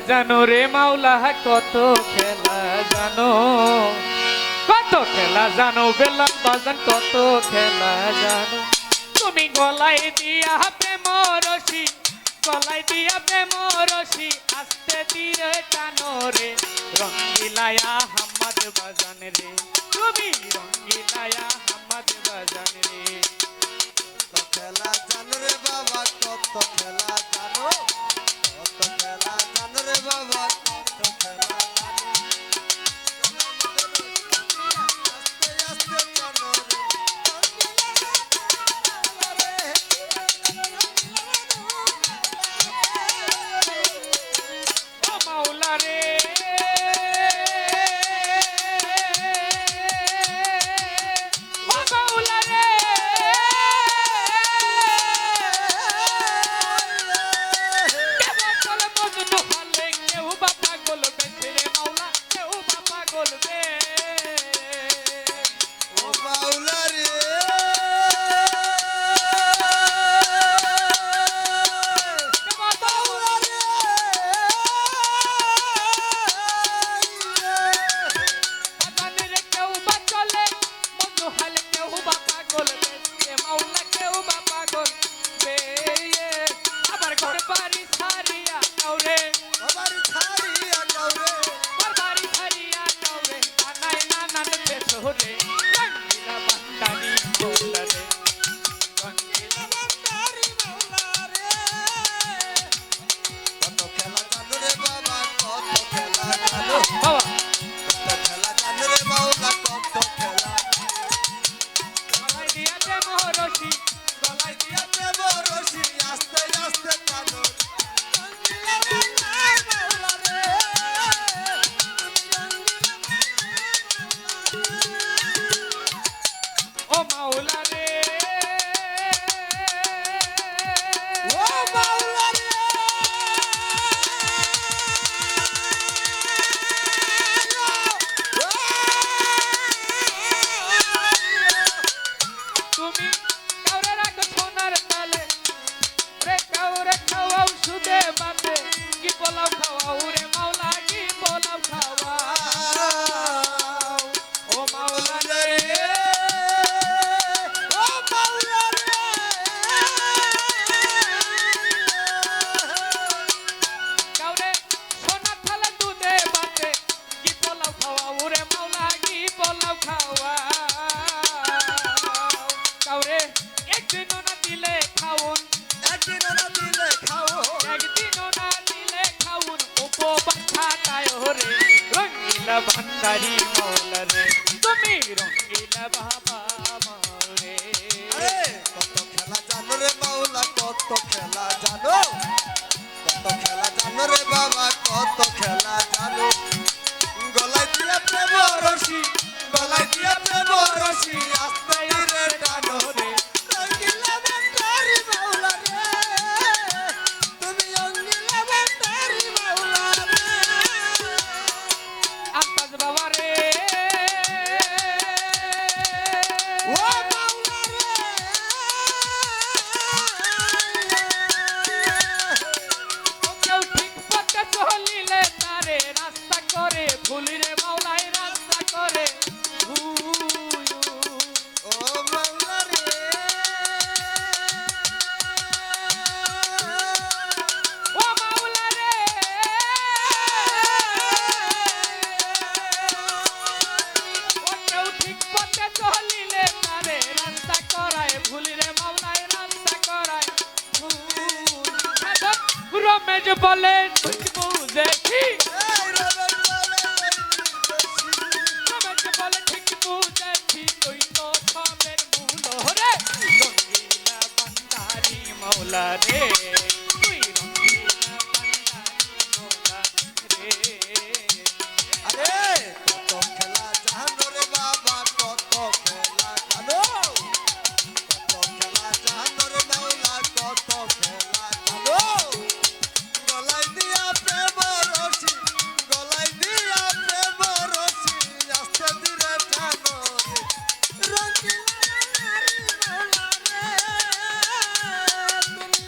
জানো রে মাওলা কত খেলা জানো, কত খেলা জানো বেলাল বাজান কত খেলা জানো। তুমি গলায় দিয়া প্রেম রশি, গলায় দিয়া প্রেম রশি আস্তে ধীরে টানো রে, রঙ্গিলায়া হাম্মাদ বাজান রে, তুমি রঙ্গিলায়া হাম্মাদ বাজান রে। কত খেলা জানো রে বাবা কত খেলা জানো, কত খেলা জানো রে বাবা কত খেলা জানো। আস্তে আস্তে জানো রে ও মাওলা রে ও মাওলা রে, কেবা চলে মজনু হলে কেউ বা পাগল বেশে রে মাওলা, কেউ বা পাগল বে। ও মাওলা রে কেবা মাওলা রে বাজানে রে কেউ বা চলে মজনু হলে কেউ বা পাগল বেশে মাওলা, কেউ বা পাগল বে। আবার ঘর বাড়ি ছাড়িয়া কাউরে, বাবারি ছাড়িয়া যাও রে ঘর বাড়ি ছাড়িয়া কাউরে আনাই নানান পেছরে, রঙ্গিলা বান্দানি মাওলা রে, রঙ্গিলা বান্দারি মাওলা রে। কত খেলা জানো রে বাবা কত খেলা জানো, বাবা কত খেলা জানো রে মাওলা কত খেলা। গলায় দিয়া প্রেম রশি, গলায় দিয়া প্রেম রশি আস্তে আস্তে টানো রঙ্গিলা মাওলা রে। ও মাওলা রে ও মাওলা রে তুমি কাউরে রাখো সোনার তালে রে, কাউরে খাওয়াও সুদে বাদে, কি পোলাও খাওয়াও রে মাওলা কি পোলাও খাওয়াও। ও মাওলা রে ও মাওলা রে কাউরে সোনার থালে দুধে বাদে, কি পোলাও খাওয়াও রে মাওলা কি পোলাও খাওয়াও। কাউরে একদিনও না দিলে খাওন, একদিন না দিলে খাও একদিনও না দিলে খাউন, উপবাস থাকায় রে, রঙ্গিলা ভান্ডারি মাওলা রে, তুমি রঙ্গিলা বাবা মাওরে। আরে কত খেলা জানো রে মাওলা কত খেলা জানো, কত খেলা জানো রে বাবা কত খেলা জানো। গলায় দিয়া প্রেম রশি, গলায় দিয়া প্রেম রশি আস্তে রে টানো রে, রঙ্গিলা বান্দারি মাওলা রে, তুমি রঙ্গিলা বান্দারি মাওলা রে। আন্তাজ বাবা রে ও মাওলা রে ও কেউ ঠিক পথে চলিলে তারে রাস্তা করে ভুল রে মাওলায় রাস্তা করে ভুল। ও মাওলা রে ও মাওলা রে ও কেউ ঠিক পথে চলিলে তারে রাস্তা করায় ভুল রে মাওলায় রাস্তা করায় ভুল। সাধক রমেশ বলে তুই বুঝেছি, এই রবের বলে রমেশ বলে ঠিক বুঝেছি, তুই তো সবের মূল রে, রঙ্গিলা বান্দারি মাওলা রে, তুই রঙ্গিলা বান্দারি মাওলা রে। আরে কত খেলা জানো রে বাবা কত খেলা জানো, কত খেলা জানো রে মাওলা কত খেলা জানো। গলায় দিয়া প্রেম রশি, গলায় দিয়া প্রেম রশি আস্তে ধীরে টানো রে, রঙ্গিলা মাওলা রে, তুমি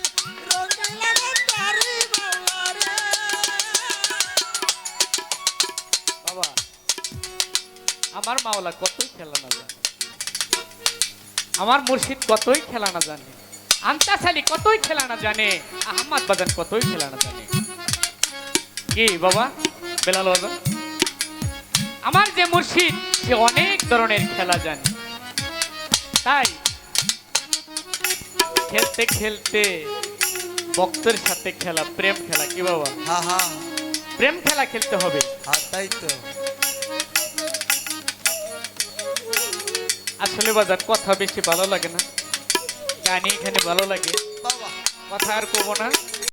আমার মাওলা কতই খেলা না জানে, আমার মুর্শিদ কতই খেলা না জানে, আন্তাস আলী কতই খেলা না জানে, আহমদ বাজান কতই খেলা না জানে। কি বাবা বেলাল বাজান, আমার যে মুর্শিদ সে অনেক ধরনের খেলা জানে। তাই খেলতে খেলতে ভক্তের সাথে খেলা, প্রেম খেলা। কি বাবা, হ্যাঁ হ্যাঁ প্রেম খেলা খেলতে হবে। হ্যাঁ, তাই তো। আসলে বাজার কথা বেশি ভালো লাগে না, গানই এখানে ভালো লাগে, বাবা কথা আর কব না।